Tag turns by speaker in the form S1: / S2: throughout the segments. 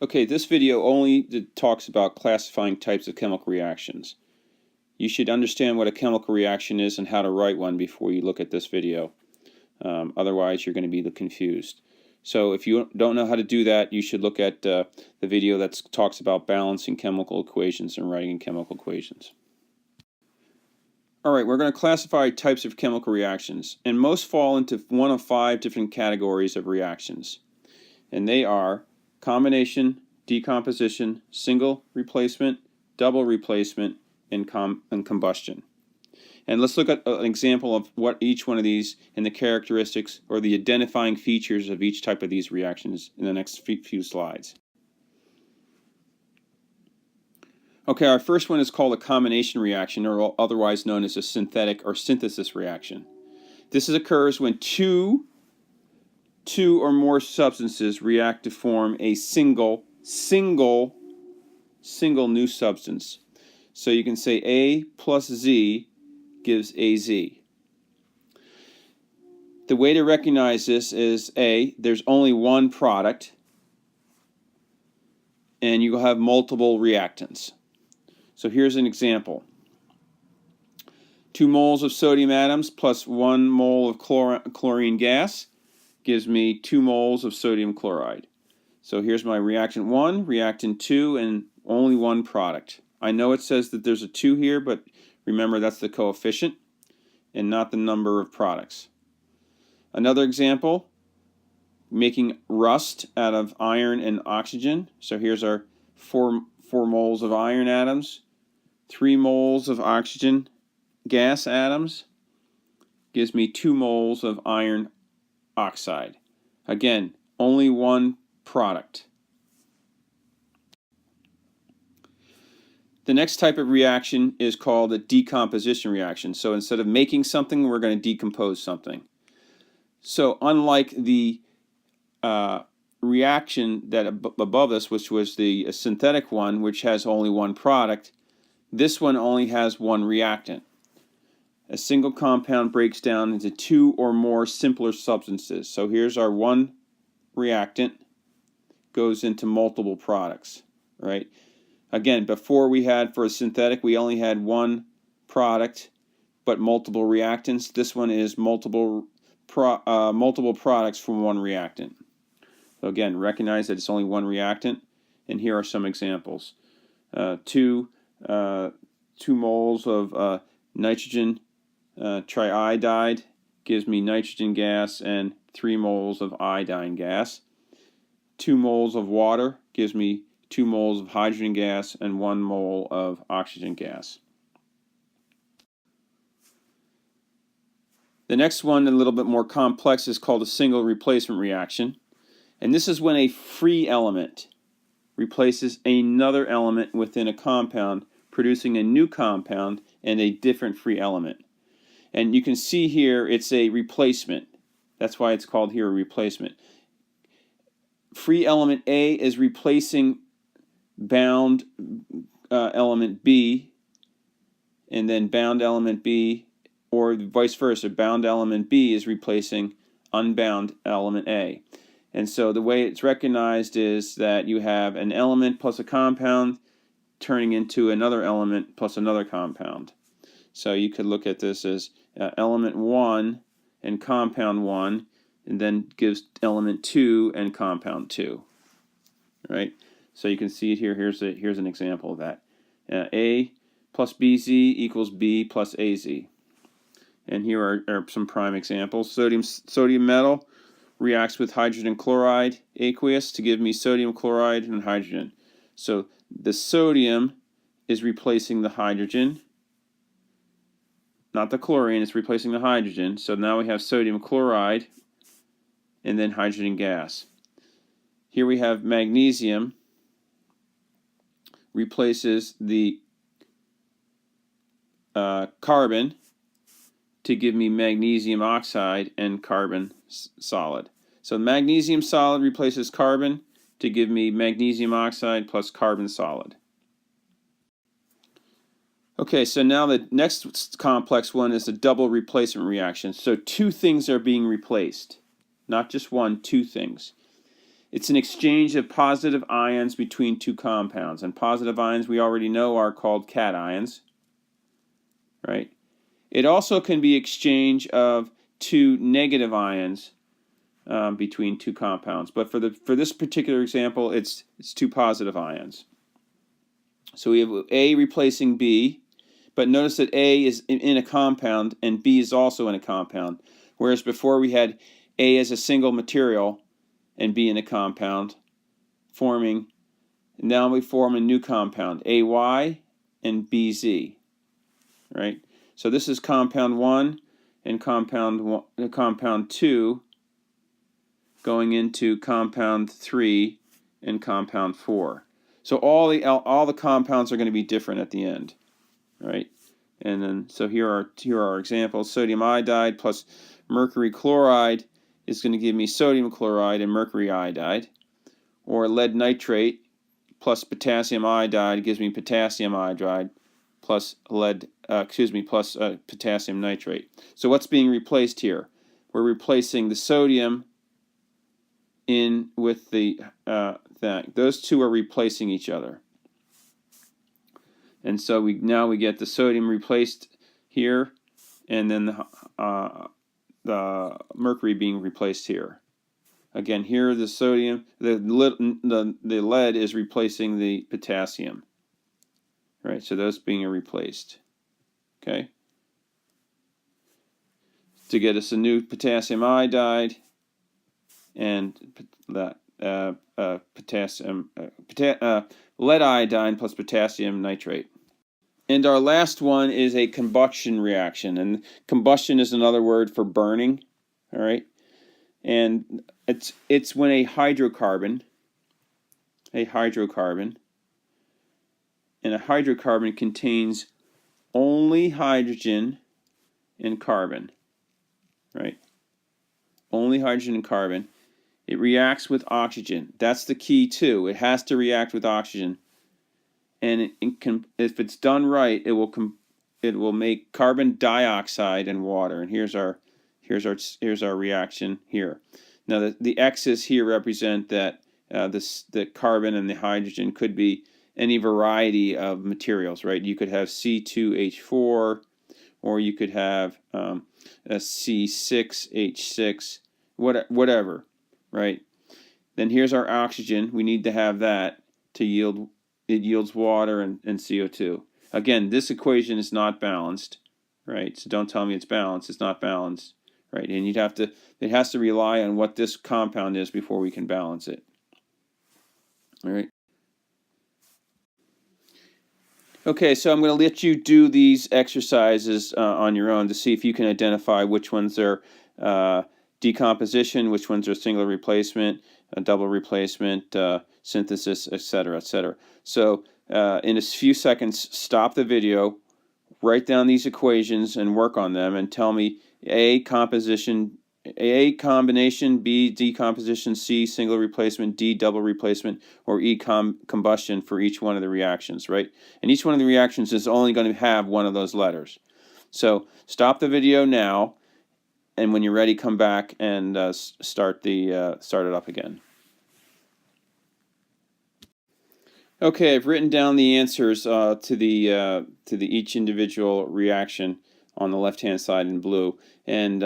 S1: Okay, this video only talks about classifying types of chemical reactions. You should understand what a chemical reaction is and how to write one before you look at this video. Otherwise, you're going to be confused. So if you don't know how to do that, you should look at the video that talks about balancing chemical equations and writing chemical equations. Alright, we're going to classify types of chemical reactions, and most fall into one of 5 different categories of reactions. And they are combination, decomposition, single replacement, double replacement, and combustion. And let's look at an example of what each one of these and the characteristics or the identifying features of each type of these reactions in the next few slides. Okay, our first one is called a combination reaction, or otherwise known as a synthetic or synthesis reaction. This occurs when two or more substances react to form a single new substance. So you can say A plus Z gives AZ. The way to recognize this is A, there's only one product, and you will have multiple reactants. So here's an example. 2 moles of sodium atoms plus 1 mole of chlorine gas gives me 2 moles of sodium chloride. So here's my reactant 1, reactant 2, and only one product. I know it says that there's a 2 here, but remember that's the coefficient and not the number of products. Another example, making rust out of iron and oxygen. So here's our 4 moles of iron atoms, 3 moles of oxygen gas atoms, gives me 2 moles of iron oxide. Again, only one product. The next type of reaction is called a decomposition reaction. So instead of making something, we're going to decompose something. So unlike the reaction that above us, which was the synthetic one, which has only one product, this one only has one reactant. A single compound breaks down into 2 or more simpler substances. So here's our one reactant, goes into multiple products, right? Again, before we had, for a synthetic, we only had one product, but multiple reactants. This one is multiple products from one reactant. So again, recognize that it's only one reactant, and here are some examples. 2 moles of nitrogen triiodide gives me nitrogen gas and 3 moles of iodine gas. 2 moles of water gives me 2 moles of hydrogen gas and 1 mole of oxygen gas. The next one, a little bit more complex, is called a single replacement reaction. And this is when a free element replaces another element within a compound, producing a new compound and a different free element. And you can see here it's a replacement. That's why it's called here a replacement. Free element A is replacing bound element B, and then bound element B, or vice versa, bound element B is replacing unbound element A. And so the way it's recognized is that you have an element plus a compound turning into another element plus another compound. So you could look at this as element 1 and compound 1, and then gives element 2 and compound 2. Right? So you can see it here. Here's an example of that. A plus BZ equals B plus AZ. And here are some prime examples. Sodium metal reacts with hydrogen chloride aqueous to give me sodium chloride and hydrogen. So the sodium is replacing the hydrogen, not the chlorine, it's replacing the hydrogen. So now we have sodium chloride and then hydrogen gas. Here we have magnesium replaces the carbon to give me magnesium oxide and carbon solid. So magnesium solid replaces carbon to give me magnesium oxide plus carbon solid. Okay, so now the next complex one is a double replacement reaction. So 2 things are being replaced. Not just one, 2 things. It's an exchange of positive ions between two compounds. And positive ions we already know are called cations, right? It also can be exchange of two negative ions between two compounds. But for this particular example, it's two positive ions. So we have A replacing B, but notice that A is in a compound and B is also in a compound. Whereas before we had A as a single material and B in a compound forming. Now we form a new compound, AY and BZ, right? So this is compound 1 and compound 2 going into compound 3 and compound 4. So all the compounds are going to be different at the end, right? And then so here are our examples. Sodium iodide plus mercury chloride is going to give me sodium chloride and mercury iodide, or lead nitrate plus potassium iodide gives me potassium iodide plus potassium nitrate. So what's being replaced here? We're replacing the sodium in with the thing. Those two are replacing each other. And so now we get the sodium replaced here, and then the mercury being replaced here. Again, here the sodium, the lead is replacing the potassium. Right, so those being replaced. Okay. To get us a new potassium iodide and that lead iodine plus potassium nitrate. And our last one is a combustion reaction, and combustion is another word for burning. All right, and it's when a hydrocarbon, and a hydrocarbon contains only hydrogen and carbon, right? Only hydrogen and carbon. It reacts with oxygen. That's the key too. It has to react with oxygen, and if it's done right, it will make carbon dioxide and water. And here's our reaction here. Now the X's here represent that the carbon and the hydrogen could be any variety of materials, right? You could have C2H4, or you could have a C6H6, whatever, right? Then here's our oxygen. We need to have that to yield. It yields water and CO2. Again, this equation is not balanced, right? So don't tell me it's balanced. It's not balanced, right? And it has to rely on what this compound is before we can balance it. All right. Okay, so I'm going to let you do these exercises on your own to see if you can identify which ones are decomposition, which ones are single replacement, double replacement, synthesis, etc., etc. So in a few seconds, stop the video, write down these equations and work on them, and tell me A, combination, B, decomposition, C, single replacement, D, double replacement, or E, combustion for each one of the reactions, right? And each one of the reactions is only going to have one of those letters. So stop the video now, and when you're ready, come back and start it up again. Okay, I've written down the answers to the each individual reaction on the left-hand side in blue, and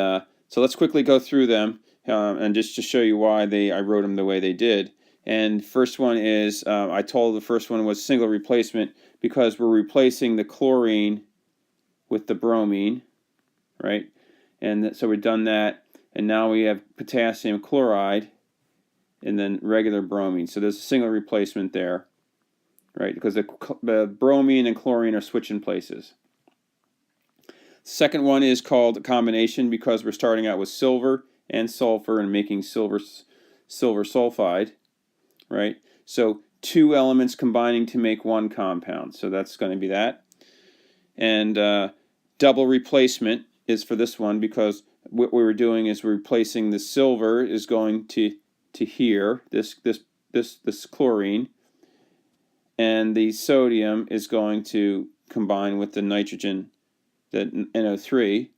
S1: so let's quickly go through them, and just to show you why I wrote them the way they did. And first one is, I told the first one was single replacement because we're replacing the chlorine with the bromine, right? And so we've done that, and now we have potassium chloride and then regular bromine. So there's a single replacement there, right? Because the bromine and chlorine are switching places. Second one is called combination because we're starting out with silver and sulfur and making silver sulfide, right? So two elements combining to make one compound. So that's going to be that. And double replacement is for this one because what we were doing is we're replacing the silver is going to here, this chlorine, and the sodium is going to combine with the nitrogen, the NO3,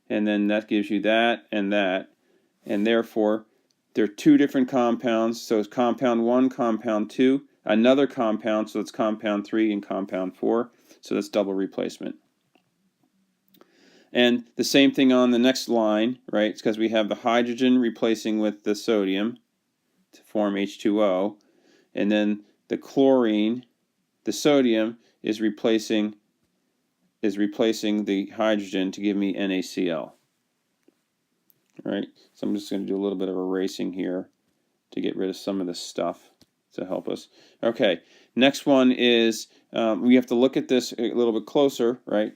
S1: and then that gives you that, and therefore There are two different compounds, so it's compound 1, compound 2, another compound, so it's compound 3 and compound 4, so that's double replacement. And the same thing on the next line, right? It's because we have the hydrogen replacing with the sodium to form H2O, and then the chlorine, the sodium, is replacing the hydrogen to give me NaCl. All right, so I'm just going to do a little bit of erasing here to get rid of some of this stuff to help us. Okay, next one is we have to look at this a little bit closer, right?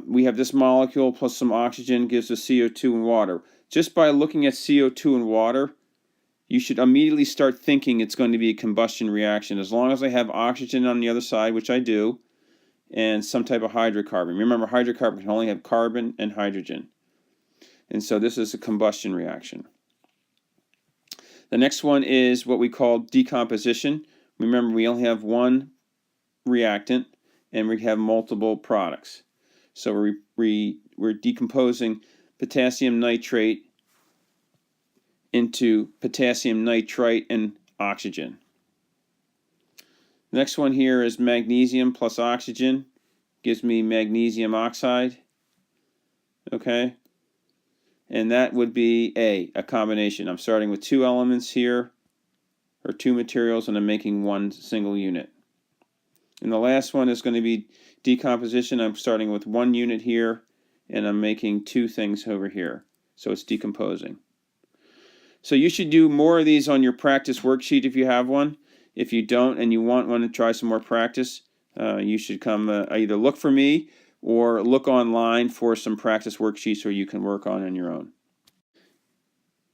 S1: We have this molecule plus some oxygen gives us CO2 and water. Just by looking at CO2 and water, you should immediately start thinking it's going to be a combustion reaction. As long as I have oxygen on the other side, which I do, and some type of hydrocarbon. Remember, hydrocarbon can only have carbon and hydrogen. And so this is a combustion reaction. The next one is what we call decomposition. Remember, we only have one reactant and we have multiple products. So we're decomposing potassium nitrate into potassium nitrite and oxygen. The next one here is magnesium plus oxygen gives me magnesium oxide. Okay, and that would be a combination. I'm starting with two elements here, or two materials, and I'm making one single unit. And the last one is going to be decomposition. I'm starting with one unit here, and I'm making two things over here. So it's decomposing. So you should do more of these on your practice worksheet if you have one. If you don't and you want one to try some more practice, you should come either look for me or look online for some practice worksheets where you can work on your own.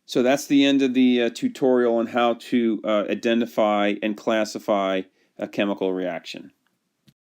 S1: So that's the end of the tutorial on how to identify and classify a chemical reaction.